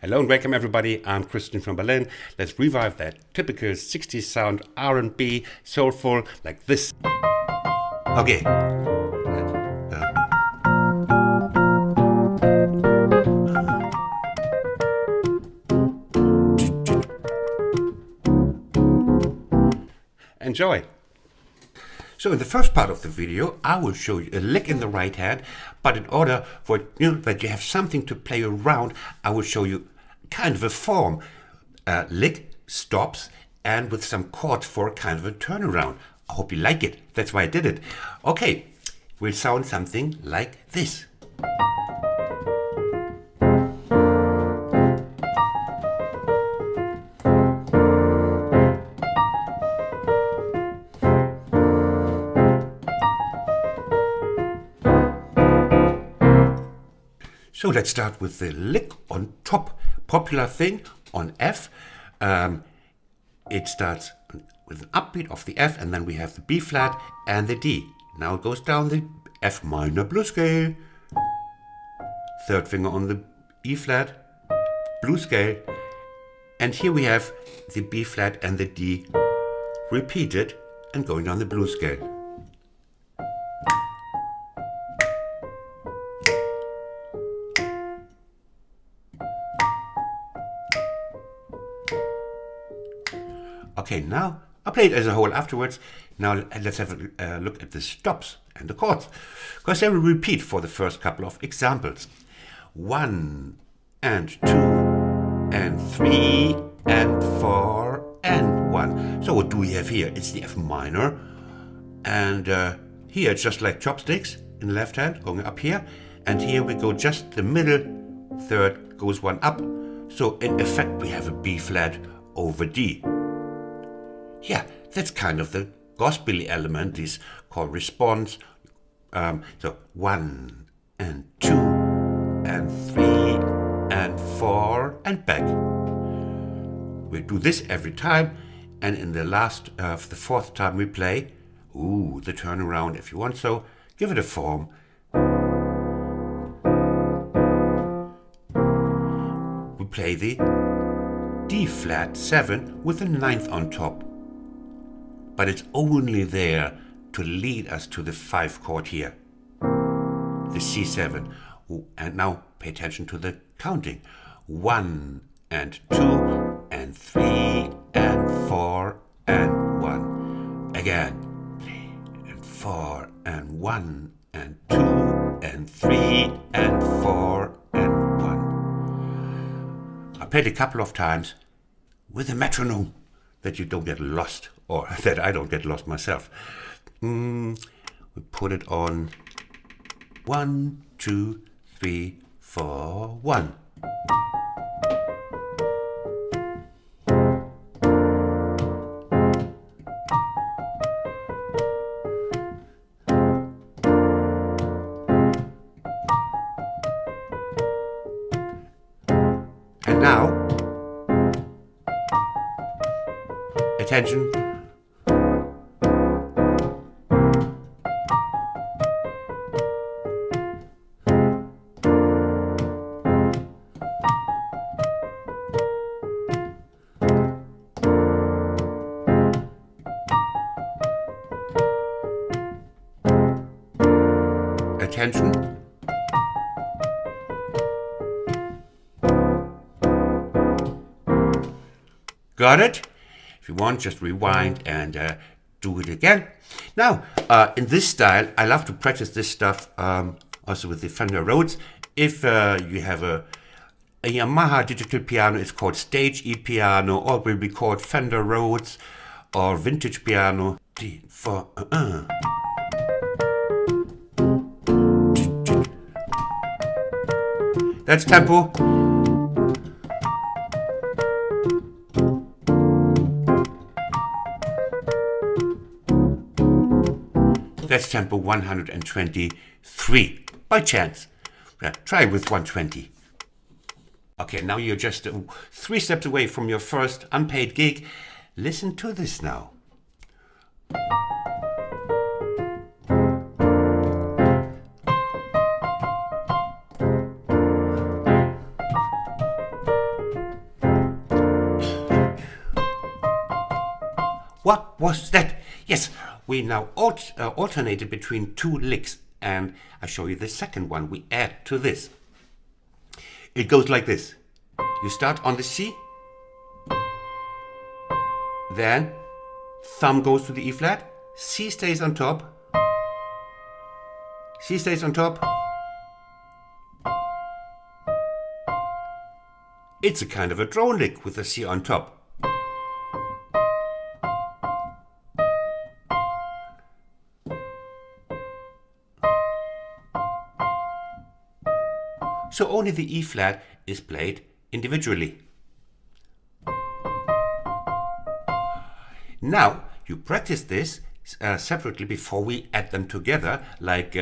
Hello and welcome everybody, I'm Christian from Berlin. Let's revive that typical 60s sound R&B, soulful, like this. Okay. Enjoy. So in the first part of the video, I will show you a lick in the right hand, but in order for that you have something to play around, I will show you kind of a form. Lick, stops, and with some chords for kind of a turnaround. I hope you like it. That's why I did it. Okay, will sound something like this. So let's start with the lick on top. Popular thing on F. It starts with an upbeat of the F, and then we have the B flat and the D. Now it goes down the F minor blues scale. Third finger on the E flat, blues scale. And here we have the B flat and the D repeated and going down the blues scale. Okay, now I'll play it as a whole afterwards. Now let's have a look at the stops and the chords, because they will repeat for the first couple of examples. 1 and 2 and 3 and 4 and 1. So what do we have here? It's the F minor, and here it's just like chopsticks in the left hand going up here, and here we go just the middle third goes one up. So in effect we have a B flat over D. Yeah, that's kind of the gospel-y element, is called response. So 1 and 2 and 3 and 4 and back. We do this every time, and in the last, the fourth time we play, the turnaround if you want, so give it a form. We play the D flat 7 with the ninth on top. But it's only there to lead us to the 5 chord here, the C7. And now pay attention to the counting. 1 and 2 and 3 and 4 and 1. Again, 3 and 4 and 1 and 2 and 3 and 4 and 1. I played a couple of times with a metronome, that you don't get lost, or that I don't get lost myself. We put it on 1, 2, 3, 4, 1. And now, attention. Attention. Got it? If you want, just rewind and do it again. Now, in this style, I love to practice this stuff also with the Fender Rhodes. If you have a Yamaha digital piano, it's called Stage E piano, or will be called Fender Rhodes or vintage piano. D, 4, That's tempo. That's tempo 123, by chance. Try with 120. Okay, now you're just 3 steps away from your first unpaid gig. Listen to this now. what was that? Yes, we now alternated between two licks, and I show you the second one we add to this. It goes like this. You start on the C, then thumb goes to the E flat, C stays on top, C stays on top. It's a kind of a drone lick with the C on top. So only the E flat is played individually. Now you practice this separately before we add them together, like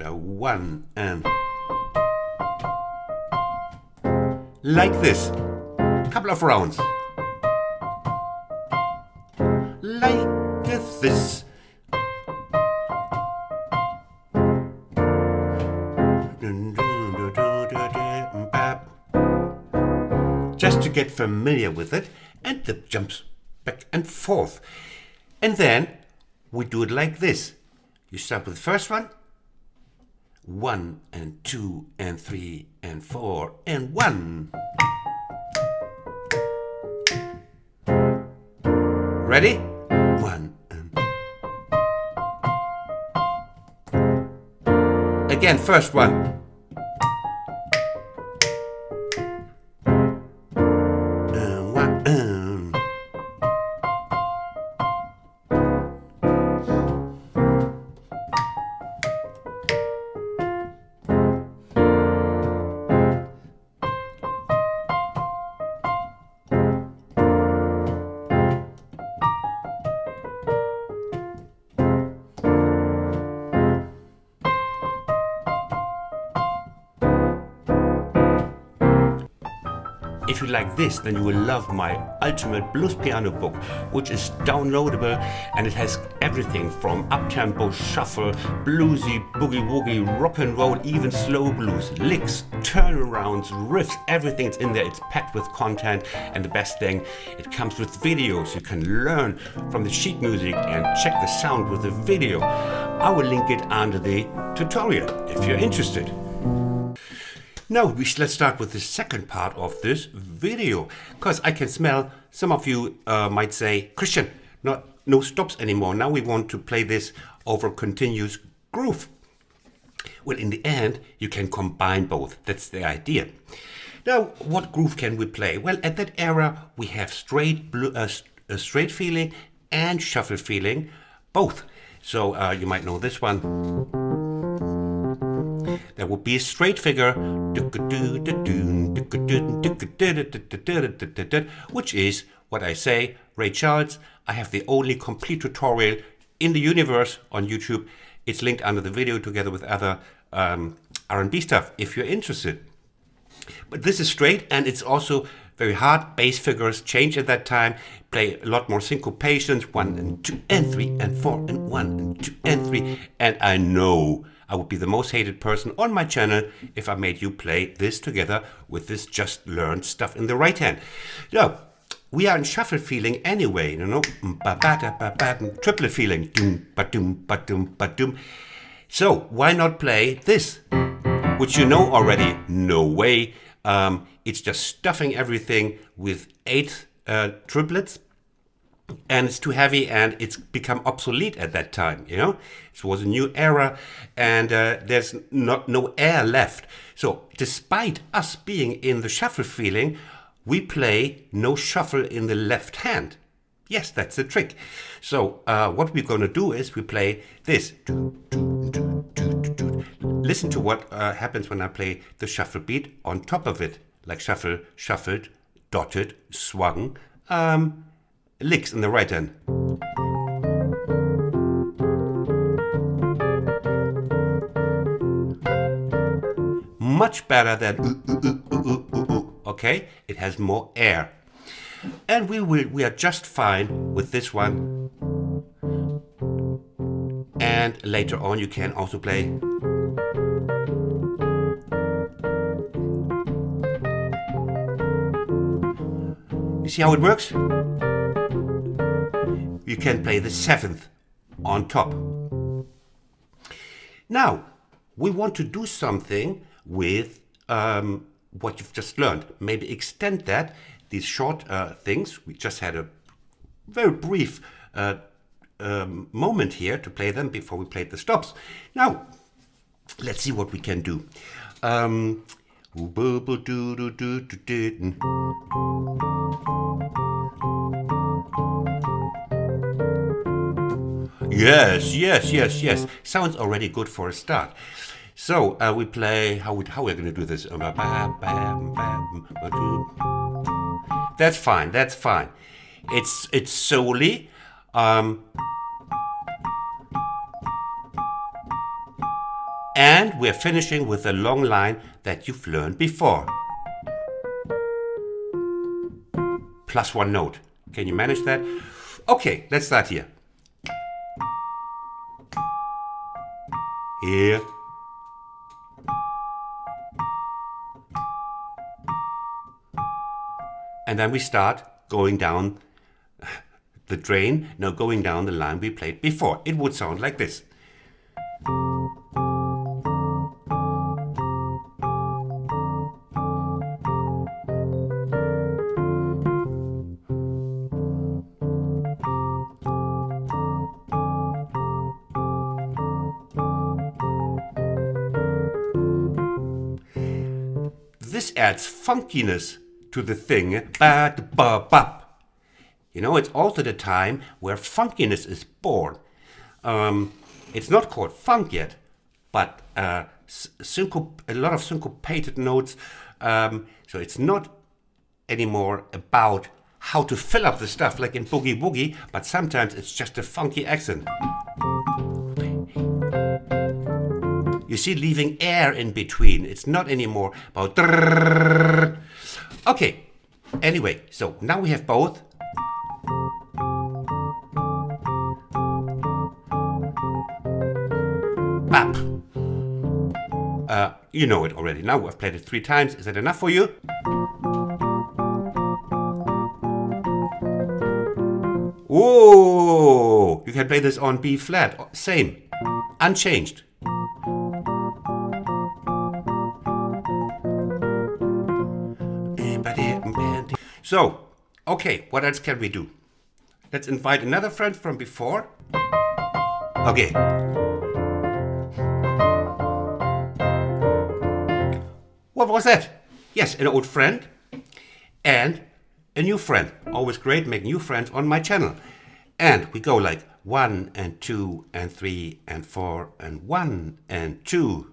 one and like this. Couple of rounds. Like this. Just to get familiar with it, and the jumps back and forth. And then we do it like this. You start with the first one. 1 and 2 and 3 and 4 and 1. Ready? 1 and... Again, first one. If you like this, then you will love my ultimate blues piano book, which is downloadable, and it has everything from up-tempo, shuffle, bluesy, boogie-woogie, rock and roll, even slow blues, licks, turnarounds, riffs, everything's in there. It's packed with content, and the best thing, it comes with videos. You can learn from the sheet music and check the sound with the video. I will link it under the tutorial if you're interested. Now, let's start with the second part of this video, because I can smell some of you might say, Christian, no stops anymore. Now we want to play this over continuous groove. Well, in the end, you can combine both. That's the idea. Now, what groove can we play? Well, at that era, we have straight feeling and shuffle feeling, both. So you might know this one. There would be a straight figure, which is what I say, Ray Charles. I have the only complete tutorial in the universe on YouTube. It's linked under the video together with other R&B stuff if you're interested. But this is straight, and it's also very hard. Bass figures change at that time, play a lot more syncopations, 1 and 2 and 3 and 4 and 1 and 2 and 3. And I know I would be the most hated person on my channel if I made you play this together with this just learned stuff in the right hand. So, we are in shuffle feeling anyway, you know, triplet feeling. So, why not play this, which you know already? No way. It's just stuffing everything with 8 triplets. And it's too heavy, and it's become obsolete at that time, you know. It was a new era, and there's no air left. So despite us being in the shuffle feeling, we play no shuffle in the left hand. Yes, that's the trick. So what we're going to do is we play this. Listen to what happens when I play the shuffle beat on top of it, like shuffle, shuffled, dotted, swung, licks in the right hand. Much better than okay? It has more air. And we are just fine with this one. And later on you can also play. You see how it works? you can play the 7th on top. Now, we want to do something with what you've just learned. Maybe extend that, these short things. We just had a very brief moment here to play them before we played the stops. Now, let's see what we can do. Yes. Sounds already good for a start. So we play, how we're going to do this. That's fine. It's solely. And we're finishing with a long line that you've learned before. Plus one note. Can you manage that? Okay, let's start here. Here. And then we start going down the drain, now going down the line we played before. It would sound like this. This adds funkiness to the thing. You know, it's also the time where funkiness is born. It's not called funk yet, but a lot of syncopated notes. So it's not anymore about how to fill up the stuff like in Boogie Woogie, but sometimes it's just a funky accent. You see, leaving air in between. It's not anymore about... Okay, anyway, so now we have both. Bap. You know it already. Now I've played it 3 times. Is that enough for you? Whoa! You can play this on B flat. Same. Unchanged. So, okay, what else can we do? Let's invite another friend from before. Okay. What was that? Yes, an old friend and a new friend. Always great, make new friends on my channel. And we go like 1 and 2 and 3 and 4 and 1 and 2.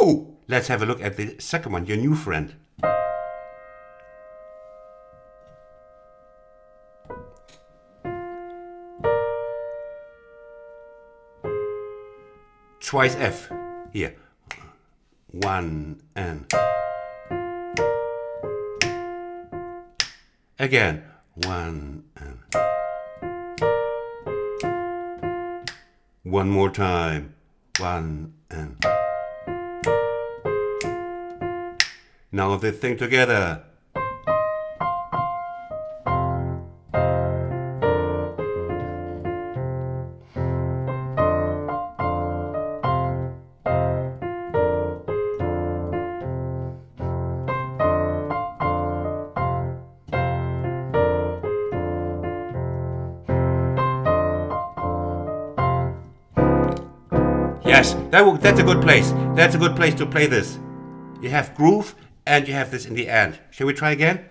Oh, let's have a look at the second one, your new friend. Twice F. Here. 1 and... Again. 1 and... One more time. 1 and... Now the thing together. Yes, that's a good place. That's a good place to play this. You have groove and you have this in the end. Shall we try again?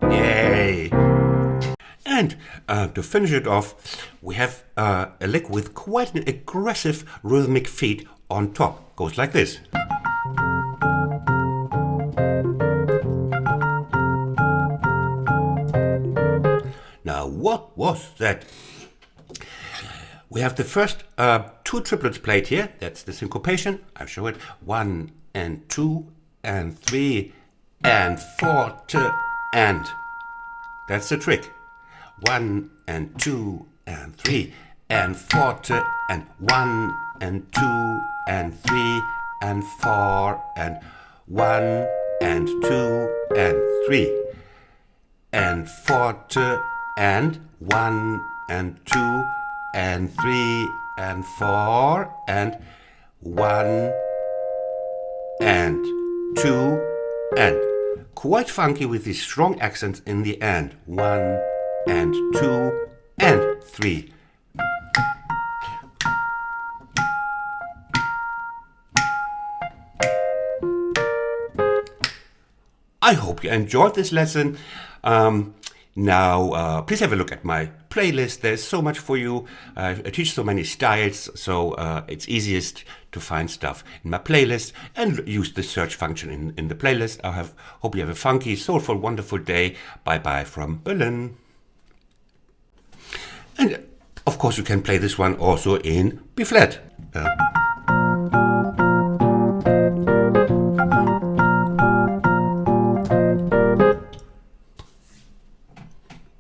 Yay! And to finish it off, we have a lick with quite an aggressive rhythmic feed on top. Goes like this. Now, what was that? We have the first 2 triplets played here. That's the syncopation. I'll show it. 1 and 2 and 3 and forte and. That's the trick. 1 and 2 and 3 and forte and 1 and 2 and 3 and 4 and 1 and 2 and 3 and forte and 1 and 2 and 3 and 4 and 1 and 2 and. Quite funky with these strong accents in the end. 1 and 2 and 3. I hope you enjoyed this lesson. Now, please have a look at my playlist. There's so much for you. I teach so many styles, so it's easiest to find stuff in my playlist and use the search function in the playlist. Hope you have a funky, soulful, wonderful day. Bye-bye from Berlin. And, of course, you can play this one also in B flat.